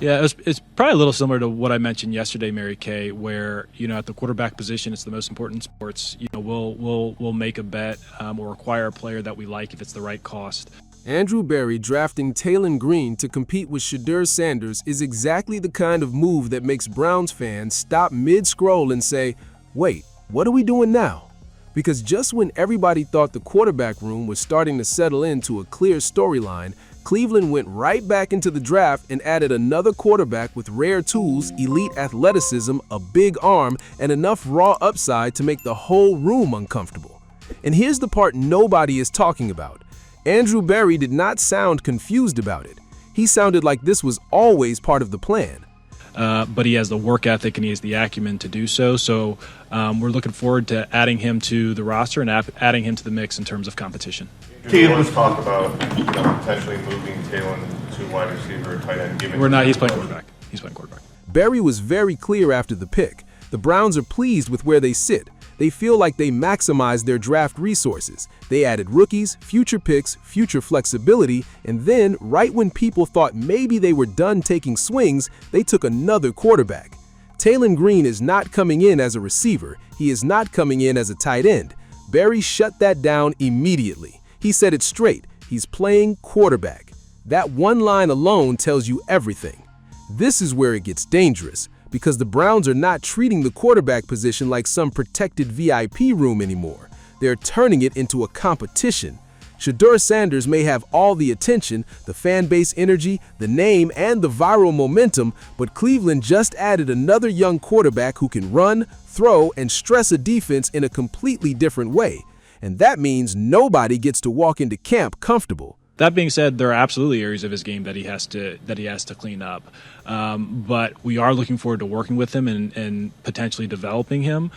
Yeah, it's probably a little similar to what I mentioned yesterday, Mary Kay, where at the quarterback position, it's the most important in sports. We'll make a bet or acquire a player that we like if it's the right cost. Andrew Berry drafting Taylan Green to compete with Shedeur Sanders is exactly the kind of move that makes Browns fans stop mid-scroll and say, "Wait, what are we doing now?" Because just when everybody thought the quarterback room was starting to settle into a clear storyline, Cleveland went right back into the draft and added another quarterback with rare tools, elite athleticism, a big arm, and enough raw upside to make the whole room uncomfortable. And here's the part nobody is talking about. Andrew Berry did not sound confused about it. He sounded like this was always part of the plan. But he has the work ethic and he has the acumen to do so. So we're looking forward to adding him to the roster and adding him to the mix in terms of competition. Let's talk about potentially moving Taylan to wide receiver or tight end. He's playing quarterback. He's playing quarterback. Berry was very clear after the pick. The Browns are pleased with where they sit. They feel like they maximized their draft resources. They added rookies, future picks, future flexibility, and then, right when people thought maybe they were done taking swings, they took another quarterback. Taylan Green is not coming in as a receiver. He is not coming in as a tight end. Berry shut that down immediately. He said it straight. He's playing quarterback. That one line alone tells you everything. This is where it gets dangerous, because the Browns are not treating the quarterback position like some protected VIP room anymore. They're turning it into a competition. Shedeur Sanders may have all the attention, the fan base energy, the name, and the viral momentum, but Cleveland just added another young quarterback who can run, throw, and stress a defense in a completely different way. And that means nobody gets to walk into camp comfortable. That being said, there are absolutely areas of his game that he has to clean up. But we are looking forward to working with him and potentially developing him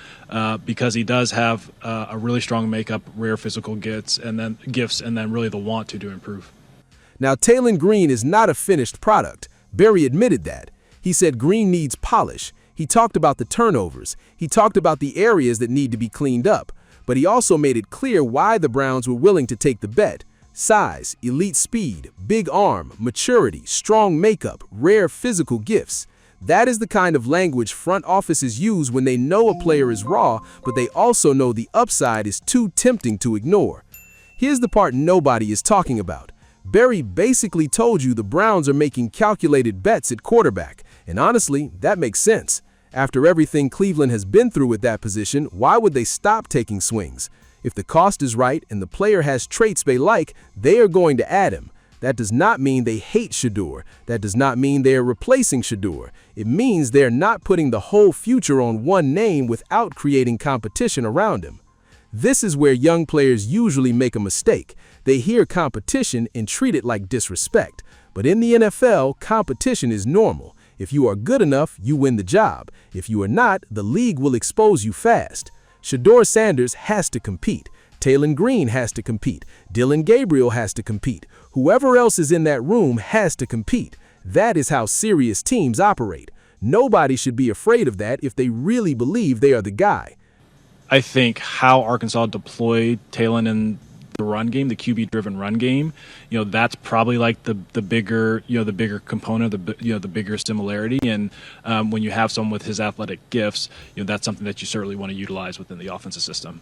because he does have a really strong makeup, rare physical gifts, and then really the want to improve. Now, Taylan Green is not a finished product. Berry admitted that. He said Green needs polish. He talked about the turnovers. He talked about the areas that need to be cleaned up. But he also made it clear why the Browns were willing to take the bet. Size, elite speed, big arm, maturity, strong makeup, rare physical gifts. That is the kind of language front offices use when they know a player is raw, but they also know the upside is too tempting to ignore. Here's the part nobody is talking about. Berry basically told you the Browns are making calculated bets at quarterback, and honestly, that makes sense. After everything Cleveland has been through at that position, why would they stop taking swings? If the cost is right and the player has traits they like, they are going to add him. That does not mean they hate Shedeur. That does not mean they are replacing Shedeur. It means they are not putting the whole future on one name without creating competition around him. This is where young players usually make a mistake. They hear competition and treat it like disrespect. But in the NFL, competition is normal. If you are good enough, you win the job. If you are not, the league will expose you fast. Shedeur Sanders has to compete. Taylan Green has to compete. Dillon Gabriel has to compete. Whoever else is in that room has to compete. That is how serious teams operate. Nobody should be afraid of that if they really believe they are the guy. I think how Arkansas deployed Taylan in the run game, the QB-driven run game, that's probably like the bigger component, the bigger similarity. And when you have someone with his athletic gifts, that's something that you certainly want to utilize within the offensive system.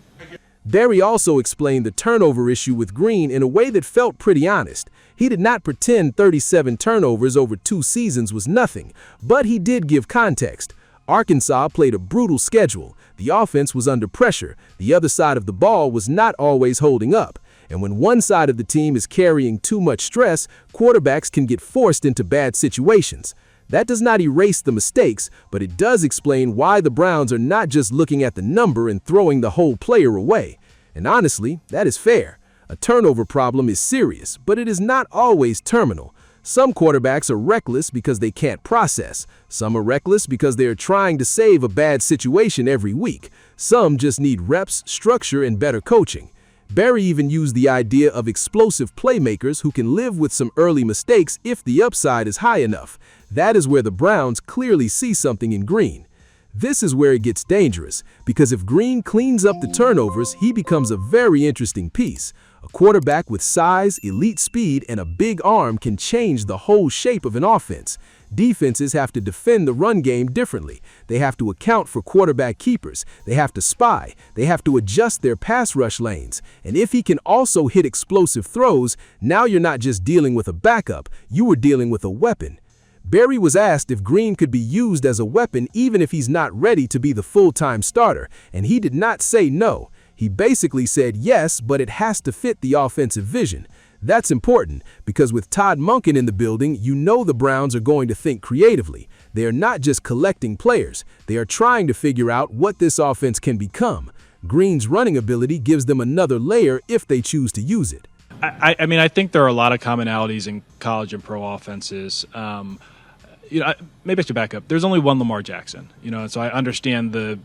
Berry also explained the turnover issue with Green in a way that felt pretty honest. He did not pretend 37 turnovers over 2 seasons was nothing, but he did give context. Arkansas played a brutal schedule. The offense was under pressure. The other side of the ball was not always holding up. And when one side of the team is carrying too much stress, quarterbacks can get forced into bad situations. That does not erase the mistakes, but it does explain why the Browns are not just looking at the number and throwing the whole player away. And honestly, that is fair. A turnover problem is serious, but it is not always terminal. Some quarterbacks are reckless because they can't process. Some are reckless because they are trying to save a bad situation every week. Some just need reps, structure, and better coaching. Berry even used the idea of explosive playmakers who can live with some early mistakes if the upside is high enough. That is where the Browns clearly see something in Green. This is where it gets dangerous, because if Green cleans up the turnovers, he becomes a very interesting piece. A quarterback with size, elite speed, and a big arm can change the whole shape of an offense. Defenses have to defend the run game differently. They have to account for quarterback keepers. They have to spy. They have to adjust their pass rush lanes. And if he can also hit explosive throws, now you're not just dealing with a backup, you were dealing with a weapon. Berry was asked if Green could be used as a weapon even if he's not ready to be the full-time starter, and he did not say no. He basically said yes, but it has to fit the offensive vision. That's important because with Todd Monken in the building, you know the Browns are going to think creatively. They are not just collecting players. They are trying to figure out what this offense can become. Green's running ability gives them another layer if they choose to use it. I mean, I think there are a lot of commonalities in college and pro offenses. Maybe I should back up. There's only one Lamar Jackson, so I understand the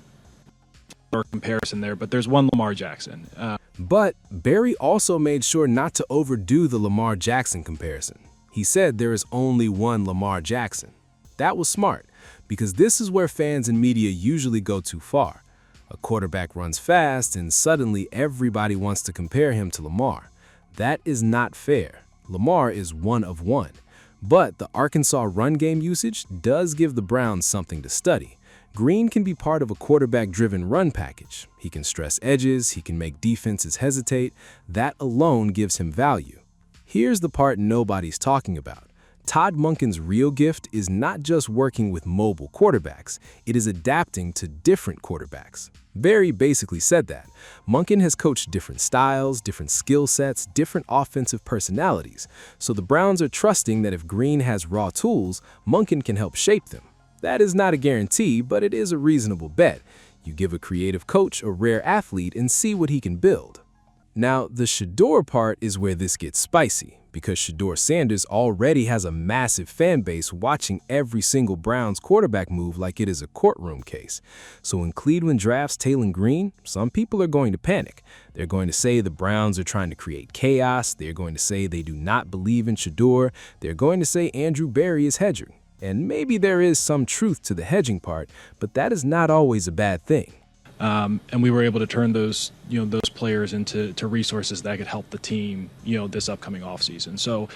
comparison there, but there's one Lamar Jackson. But Berry also made sure not to overdo the Lamar Jackson comparison. He said there is only one Lamar Jackson. That was smart, because this is where fans and media usually go too far. A quarterback runs fast, and suddenly everybody wants to compare him to Lamar. That is not fair. Lamar is one of one. But the Arkansas run game usage does give the Browns something to study. Green can be part of a quarterback-driven run package. He can stress edges, he can make defenses hesitate. That alone gives him value. Here's the part nobody's talking about. Todd Monken's real gift is not just working with mobile quarterbacks, it is adapting to different quarterbacks. Berry basically said that. Monken has coached different styles, different skill sets, different offensive personalities, so the Browns are trusting that if Green has raw tools, Monken can help shape them. That is not a guarantee, but it is a reasonable bet. You give a creative coach a rare athlete and see what he can build. Now, the Shedeur part is where this gets spicy, because Shedeur Sanders already has a massive fan base watching every single Browns quarterback move like it is a courtroom case. So when Cleveland drafts Taylan Green, some people are going to panic. They're going to say the Browns are trying to create chaos. They're going to say they do not believe in Shedeur. They're going to say Andrew Berry is hedging. And maybe there is some truth to the hedging part, but that is not always a bad thing. And we were able to turn those players into resources that could help the team, this upcoming offseason. So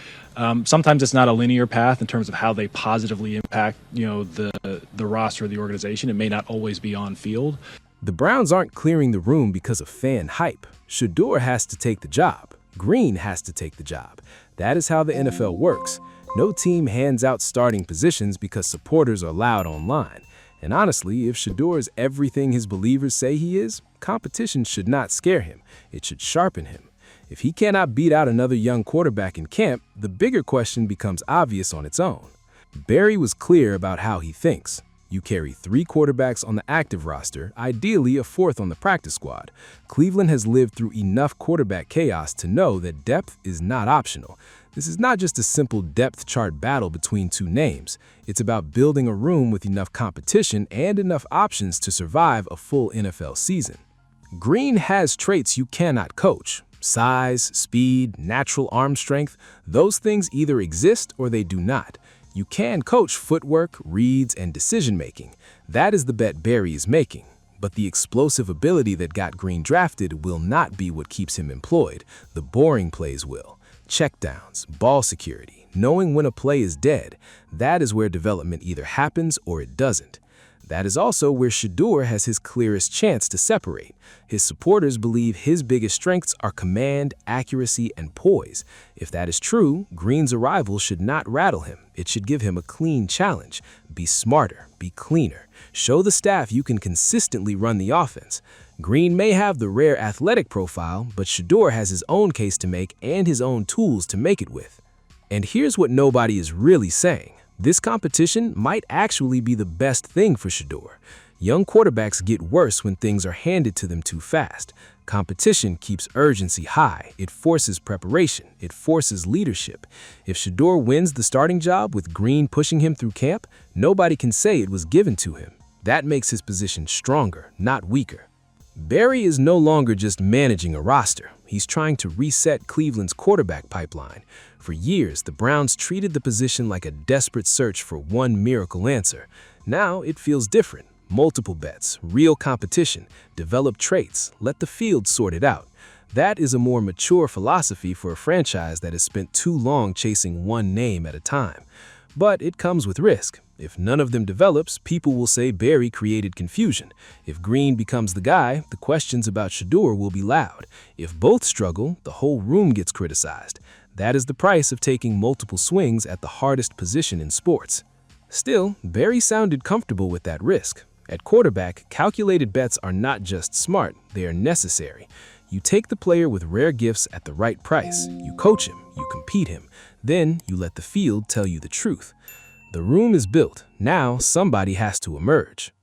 sometimes it's not a linear path in terms of how they positively impact, the roster of the organization. It may not always be on field. The Browns aren't clearing the room because of fan hype. Shedeur has to take the job. Green has to take the job. That is how the NFL works. No team hands out starting positions because supporters are loud online. And honestly, if Shedeur is everything his believers say he is, competition should not scare him. It should sharpen him. If he cannot beat out another young quarterback in camp, the bigger question becomes obvious on its own. Berry was clear about how he thinks. You carry 3 quarterbacks on the active roster, ideally a 4th on the practice squad. Cleveland has lived through enough quarterback chaos to know that depth is not optional. This is not just a simple depth chart battle between 2 names. It's about building a room with enough competition and enough options to survive a full NFL season. Green has traits you cannot coach. Size, speed, natural arm strength, those things either exist or they do not. You can coach footwork, reads, and decision-making. That is the bet Berry is making. But the explosive ability that got Green drafted will not be what keeps him employed. The boring plays will. Checkdowns, ball security, knowing when a play is dead, that is where development either happens or it doesn't. That is also where Shedeur has his clearest chance to separate. His supporters believe his biggest strengths are command, accuracy, and poise. If that is true, Green's arrival should not rattle him. It should give him a clean challenge. Be smarter, be cleaner. Show the staff you can consistently run the offense. Green may have the rare athletic profile, but Shedeur has his own case to make and his own tools to make it with. And here's what nobody is really saying. This competition might actually be the best thing for Shedeur. Young quarterbacks get worse when things are handed to them too fast. Competition keeps urgency high. It forces preparation. It forces leadership. If Shedeur wins the starting job with Green pushing him through camp, nobody can say it was given to him. That makes his position stronger, not weaker. Berry is no longer just managing a roster. He's trying to reset Cleveland's quarterback pipeline. For years, the Browns treated the position like a desperate search for one miracle answer. Now it feels different. Multiple bets, real competition, develop traits, let the field sort it out. That is a more mature philosophy for a franchise that has spent too long chasing one name at a time. But it comes with risk. If none of them develops, people will say Barry created confusion. If Green becomes the guy, the questions about Shedeur will be loud. If both struggle, the whole room gets criticized. That is the price of taking multiple swings at the hardest position in sports. Still, Barry sounded comfortable with that risk. At quarterback, calculated bets are not just smart, they are necessary. You take the player with rare gifts at the right price. You coach him, you compete him, then you let the field tell you the truth. The room is built. Now somebody has to emerge.